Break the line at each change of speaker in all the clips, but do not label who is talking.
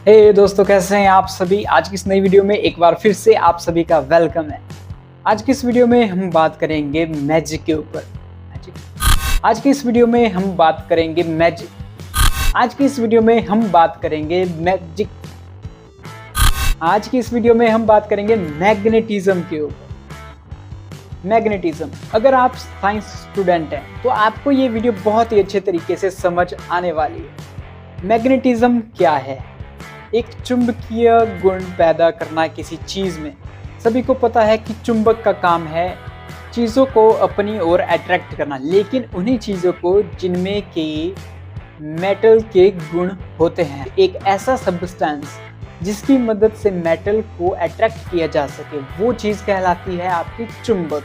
हे दोस्तों, कैसे हैं आप सभी। आज की इस नई वीडियो में एक बार फिर से आप सभी का वेलकम है। आज की इस वीडियो में हम बात करेंगे मैजिक के ऊपर। आज की इस वीडियो में हम बात करेंगे मैजिक। आज की इस वीडियो में हम बात करेंगे मैजिक। आज की इस वीडियो में हम बात करेंगे मैग्नेटिज्म के ऊपर। मैग्नेटिज्म, अगर आप साइंस स्टूडेंट हैं तो आपको ये वीडियो बहुत ही अच्छे तरीके से समझ आने वाली है। मैग्नेटिज्म क्या है? एक चुंबकीय गुण पैदा करना किसी चीज़ में। सभी को पता है कि चुंबक का काम है चीज़ों को अपनी ओर अट्रैक्ट करना, लेकिन उन्हीं चीज़ों को जिनमें के मेटल के गुण होते हैं, एक ऐसा सब्सटेंस जिसकी मदद से मेटल को अट्रैक्ट किया जा सके, वो चीज़ कहलाती है आपकी चुंबक,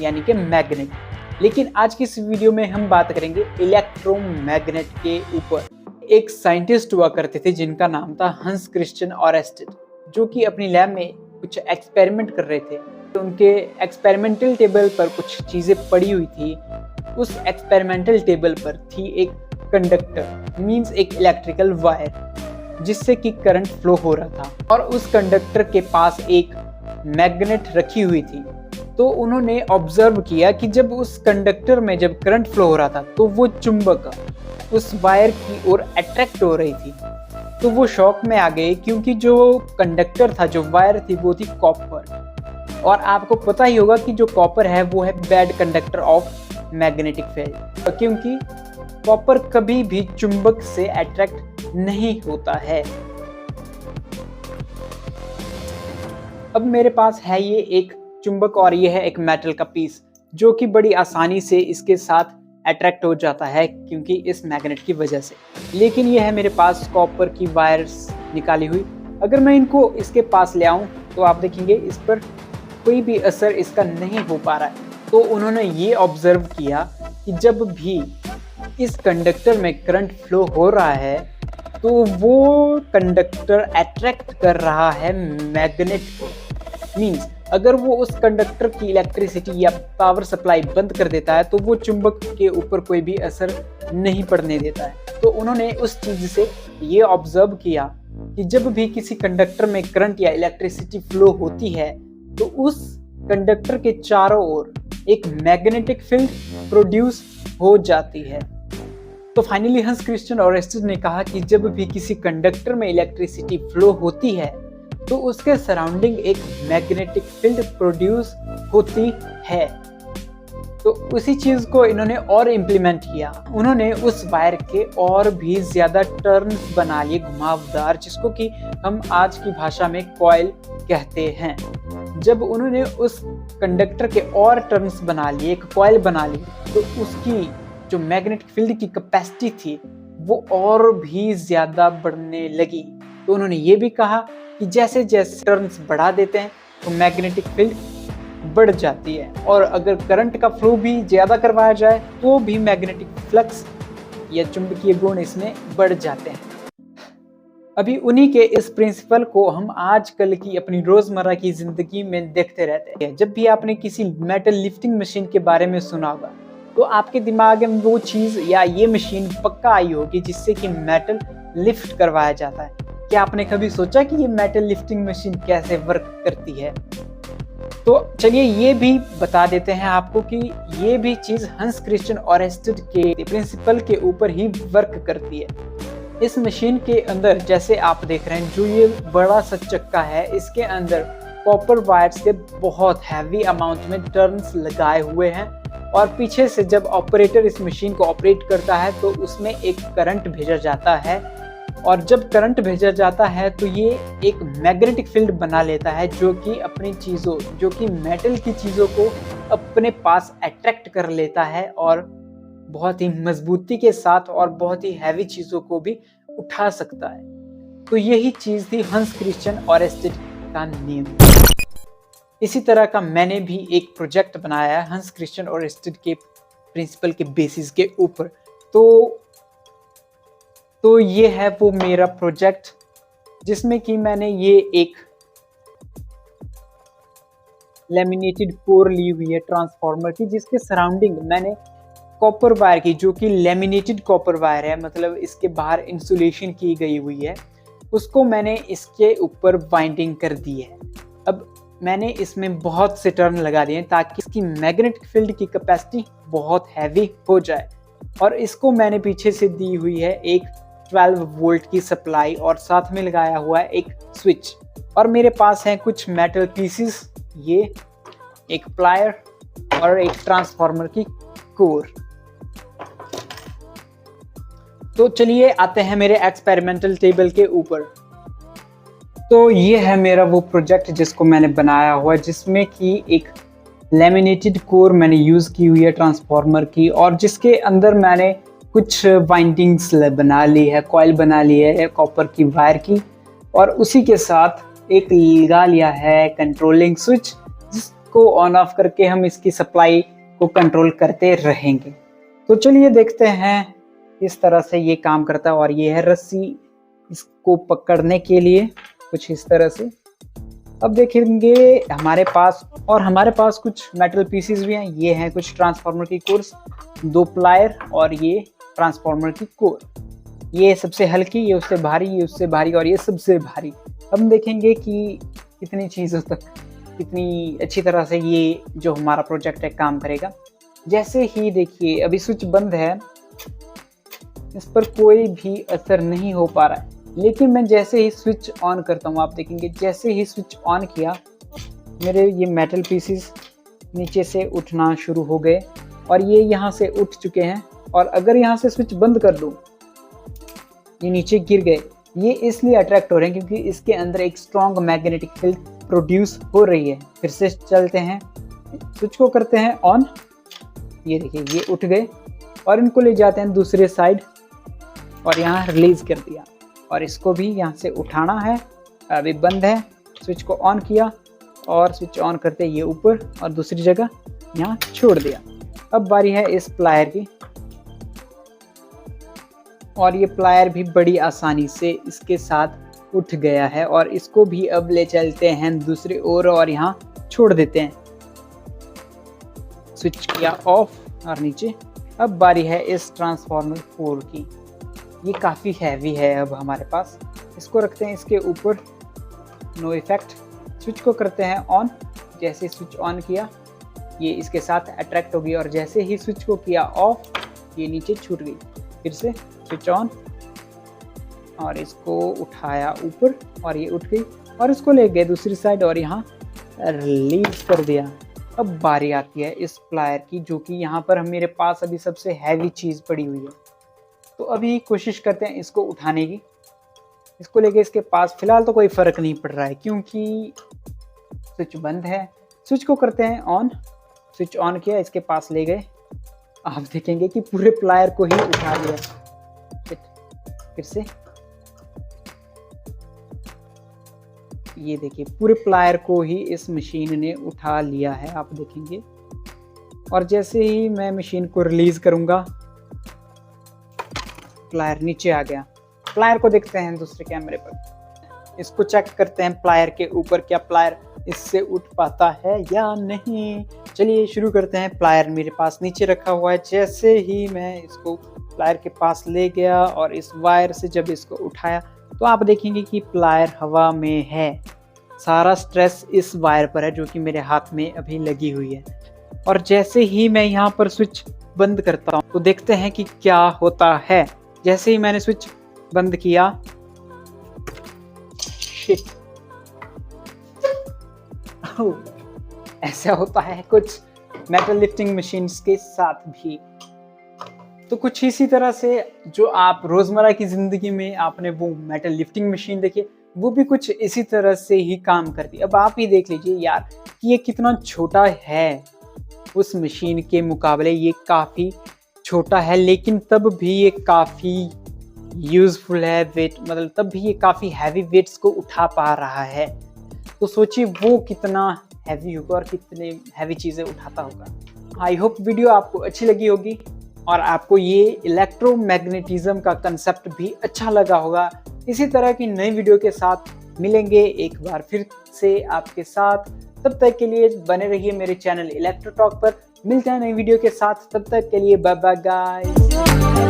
यानी कि मैग्नेट। लेकिन आज की इस वीडियो में हम बात करेंगे इलेक्ट्रोमैग्नेट के ऊपर। एक साइंटिस्ट हुआ करते थे जिनका नाम था हंस क्रिश्चियन ओरेस्टेड, जो कि अपनी लैब में कुछ एक्सपेरिमेंट कर रहे थे। तो उनके एक्सपेरिमेंटल टेबल पर कुछ चीज़ें पड़ी हुई थी। उस एक्सपेरिमेंटल टेबल पर थी एक कंडक्टर, मींस एक इलेक्ट्रिकल वायर, जिससे कि करंट फ्लो हो रहा था, और उस कंडक्टर के पास एक मैग्नेट रखी हुई थी। तो उन्होंने ऑब्जर्व किया कि जब उस कंडक्टर में जब करंट फ्लो हो रहा था तो वो चुंबक उस वायर की ओर अट्रैक्ट हो रही थी। तो वो शॉक में आ गए, क्योंकि जो कंडक्टर था, जो वायर थी, वो थी कॉपर। और आपको पता ही होगा कि जो कॉपर है वो है bad conductor of magnetic field, क्योंकि कॉपर कभी भी चुंबक से अट्रैक्ट नहीं होता है। अब मेरे पास है ये एक चुंबक और ये है एक मेटल का पीस, जो कि बड़ी आसानी से इसके साथ अट्रैक्ट हो जाता है क्योंकि इस मैग्नेट की वजह से। लेकिन ये है मेरे पास कॉपर की वायर्स निकाली हुई। अगर मैं इनको इसके पास ले आऊं तो आप देखेंगे इस पर कोई भी असर इसका नहीं हो पा रहा है। तो उन्होंने ये ऑब्जर्व किया कि जब भी इस कंडक्टर में करंट फ्लो हो रहा है तो वो कंडक्टर अट्रैक्ट कर रहा है मैग्नेट को। मींस अगर वो उस कंडक्टर की इलेक्ट्रिसिटी या पावर सप्लाई बंद कर देता है तो वो चुंबक के ऊपर कोई भी असर नहीं पड़ने देता है। तो उन्होंने उस चीज से ये ऑब्जर्व किया कि जब भी किसी कंडक्टर में करंट या इलेक्ट्रिसिटी फ्लो होती है तो उस कंडक्टर के चारों ओर एक मैग्नेटिक फील्ड प्रोड्यूस हो जाती है। तो फाइनली हंस क्रिश्चियन ओरेस्टेड ने कहा कि जब भी किसी कंडक्टर में इलेक्ट्रिसिटी फ्लो होती है तो उसके सराउंडिंग एक मैग्नेटिक फील्ड प्रोड्यूस होती है। तो उसी चीज को इन्होंने और इम्प्लीमेंट किया। उन्होंने उस वायर के और भी ज्यादा टर्न्स बना लिए, घुमावदार, जिसको कि हम आज की भाषा में कॉइल कहते हैं। जब उन्होंने उस कंडक्टर के और टर्न्स बना लिए, एक कॉइल बना ली, तो उसकी जो मैग्नेटिक फील्ड की कैपेसिटी थी वो और भी ज्यादा बढ़ने लगी। तो उन्होंने ये भी कहा कि जैसे जैसे टर्न्स बढ़ा देते हैं तो मैग्नेटिक फील्ड बढ़ जाती है, और अगर करंट का फ्लो भी ज़्यादा करवाया जाए तो भी मैग्नेटिक फ्लक्स या चुंबकीय गुण इसमें बढ़ जाते हैं। अभी उन्हीं के इस प्रिंसिपल को हम आजकल की अपनी रोज़मर्रा की ज़िंदगी में देखते रहते हैं। जब भी आपने किसी मेटल लिफ्टिंग मशीन के बारे में सुना होगा तो आपके दिमाग में वो चीज़ या ये मशीन पक्का आई होगी जिससे कि मेटल लिफ्ट करवाया जाता है। क्या आपने कभी सोचा कि ये मेटल लिफ्टिंग मशीन कैसे वर्क करती है? तो चलिए ये भी बता देते हैं आपको कि ये भी चीज़ हंस क्रिश्चियन ओरेस्टेड के प्रिंसिपल के ऊपर ही वर्क करती है। इस मशीन के अंदर जैसे आप देख रहे हैं, जो ये बड़ा सा चक्का है, इसके अंदर कॉपर वायर्स के बहुत हैवी अमाउंट में टर्न्स लगाए हुए हैं, और पीछे से जब ऑपरेटर इस मशीन को ऑपरेट करता है तो उसमें एक करंट भेजा जाता है, और जब करंट भेजा जाता है तो ये एक मैग्नेटिक फील्ड बना लेता है, जो कि अपनी चीज़ों, जो कि मेटल की चीज़ों को अपने पास अट्रैक्ट कर लेता है, और बहुत ही मजबूती के साथ और बहुत ही हैवी चीज़ों को भी उठा सकता है। तो यही चीज़ थी हंस क्रिश्चियन ओरेस्टेड का नियम। इसी तरह का मैंने भी एक प्रोजेक्ट बनाया है हंस क्रिश्चियन ओरेस्टेड के प्रिंसिपल के बेसिस के ऊपर। तो ये है वो मेरा प्रोजेक्ट, जिसमें कि मैंने ये एक लेमिनेटेड कोर ली हुई है ट्रांसफार्मर की, जिसके सराउंडिंग मैंने कॉपर वायर की, जो कि लेमिनेटेड कॉपर वायर है, मतलब इसके बाहर इंसुलेशन की गई हुई है, उसको मैंने इसके ऊपर बाइंडिंग कर दी है। अब मैंने इसमें बहुत से टर्न लगा दिए ताकि इसकी मैग्नेटिक फील्ड की कैपेसिटी बहुत हैवी हो जाए। और इसको मैंने पीछे से दी हुई है एक 12 वोल्ट की सप्लाई और साथ में लगाया हुआ है एक स्विच। और मेरे पास है कुछ मेटल पीसेस, ये एक प्लायर और एक ट्रांसफार्मर की कोर। तो चलिए आते हैं मेरे एक्सपेरिमेंटल टेबल के ऊपर। तो ये है मेरा वो प्रोजेक्ट जिसको मैंने बनाया हुआ है, जिसमें कि एक लैमिनेटेड कोर मैंने यूज़ की हुई है ट्रांसफार्मर की, और जिसके अंदर मैंने कुछ वाइंडिंग्स बना ली है, कॉइल बना ली है कॉपर की वायर की, और उसी के साथ एक लगा लिया है कंट्रोलिंग स्विच, जिसको ऑन ऑफ करके हम इसकी सप्लाई को कंट्रोल करते रहेंगे। तो चलिए देखते हैं इस तरह से ये काम करता है। और ये है रस्सी इसको पकड़ने के लिए, कुछ इस तरह से। अब देखेंगे हमारे पास कुछ मेटल पीसेस भी हैं। ये हैं कुछ ट्रांसफार्मर की कोर्स, 2 प्लायर और ये ट्रांसफार्मर की कोर। ये सबसे हल्की, ये उससे भारी, ये उससे भारी और ये सबसे भारी। अब हम देखेंगे कि कितनी चीज़ों तक कितनी अच्छी तरह से ये जो हमारा प्रोजेक्ट है काम करेगा। जैसे ही देखिए अभी स्विच बंद है, इस पर कोई भी असर नहीं हो पा रहा है, लेकिन मैं जैसे ही स्विच ऑन करता हूँ, आप देखेंगे जैसे ही स्विच ऑन किया मेरे ये मेटल पीसेस नीचे से उठना शुरू हो गए और ये यहाँ से उठ चुके हैं। और अगर यहाँ से स्विच बंद कर दूँ, ये नीचे गिर गए। ये इसलिए अट्रैक्ट हो रहे हैं क्योंकि इसके अंदर एक स्ट्रॉन्ग मैग्नेटिक फील्ड प्रोड्यूस हो रही है। फिर से चलते हैं, स्विच को करते हैं ऑन, ये देखिए ये उठ गए और इनको ले जाते हैं दूसरे साइड और यहाँ रिलीज कर दिया। और इसको भी यहाँ से उठाना है, अभी बंद है। स्विच को ऑन किया और स्विच ऑन करते ये ऊपर और दूसरी जगह यहाँ छोड़ दिया। अब बारी है इस प्लायर की, और ये प्लायर भी बड़ी आसानी से इसके साथ उठ गया है। और इसको भी अब ले चलते हैं दूसरी ओर और यहाँ छोड़ देते हैं। स्विच किया ऑफ और नीचे। अब बारी है इस ट्रांसफार्मर 4 की। ये काफ़ी हैवी है। अब हमारे पास इसको रखते हैं इसके ऊपर, नो इफेक्ट। स्विच को करते हैं ऑन, जैसे स्विच ऑन किया ये इसके साथ अट्रैक्ट हो गई और जैसे ही स्विच को किया ऑफ ये नीचे छूट गई। फिर से स्विच ऑन और इसको उठाया ऊपर और ये उठ गई और इसको ले गए दूसरी साइड और यहाँ रिलीज कर दिया। अब बारी आती है इस प्लायर की, जो कि यहाँ पर मेरे पास अभी सबसे हैवी चीज़ पड़ी हुई है। तो अभी कोशिश करते हैं इसको उठाने की। इसको लेके इसके पास फिलहाल तो कोई फ़र्क नहीं पड़ रहा है क्योंकि स्विच बंद है। स्विच को करते हैं ऑन, स्विच ऑन किया, इसके पास ले गए। आप देखेंगे कि पूरे प्लायर को ही उठा लिया। फिर से ये देखिए पूरे प्लायर को ही इस मशीन ने उठा लिया है, आप देखेंगे। और जैसे ही मैं मशीन को रिलीज करूंगा प्लायर नीचे आ गया। प्लायर को देखते हैं दूसरे कैमरे पर, इसको चेक करते हैं प्लायर के ऊपर, क्या प्लायर इससे उठ पाता है या नहीं। चलिए शुरू करते हैं। प्लायर मेरे पास नीचे रखा हुआ है। जैसे ही मैं इसको प्लायर के पास ले गया और इस वायर से जब इसको उठाया तो आप देखेंगे कि प्लायर हवा में है। सारा स्ट्रेस इस वायर पर है जो कि मेरे हाथ में अभी लगी हुई है। और जैसे ही मैं यहाँ पर स्विच बंद करता हूँ तो देखते हैं कि क्या होता है। जैसे ही मैंने स्विच बंद किया, शिट, ऐसा होता है कुछ मेटल लिफ्टिंग मशीन्स के साथ भी। तो कुछ इसी तरह से जो आप रोजमर्रा की जिंदगी में आपने वो मेटल लिफ्टिंग मशीन देखी, वो भी कुछ इसी तरह से ही काम करती है। अब आप ही देख लीजिए यार कि ये कितना छोटा है उस मशीन के मुकाबले। ये काफ़ी छोटा है लेकिन तब भी ये काफ़ी यूज़फुल है। वेट मतलब तब भी ये काफ़ी हैवी वेट्स को उठा पा रहा है। तो सोचिए वो कितना हैवी होगा और कितने हैवी चीज़ें उठाता होगा। आई होप वीडियो आपको अच्छी लगी होगी और आपको ये इलेक्ट्रोमैग्नेटिज्म का कंसेप्ट भी अच्छा लगा होगा। इसी तरह की नई वीडियो के साथ मिलेंगे एक बार फिर से आपके साथ। तब तक के लिए बने रहिए मेरे चैनल इलेक्ट्रो टॉक पर। मिलते हैं नई वीडियो के साथ, तब तक के लिए बाय बाय गाइस।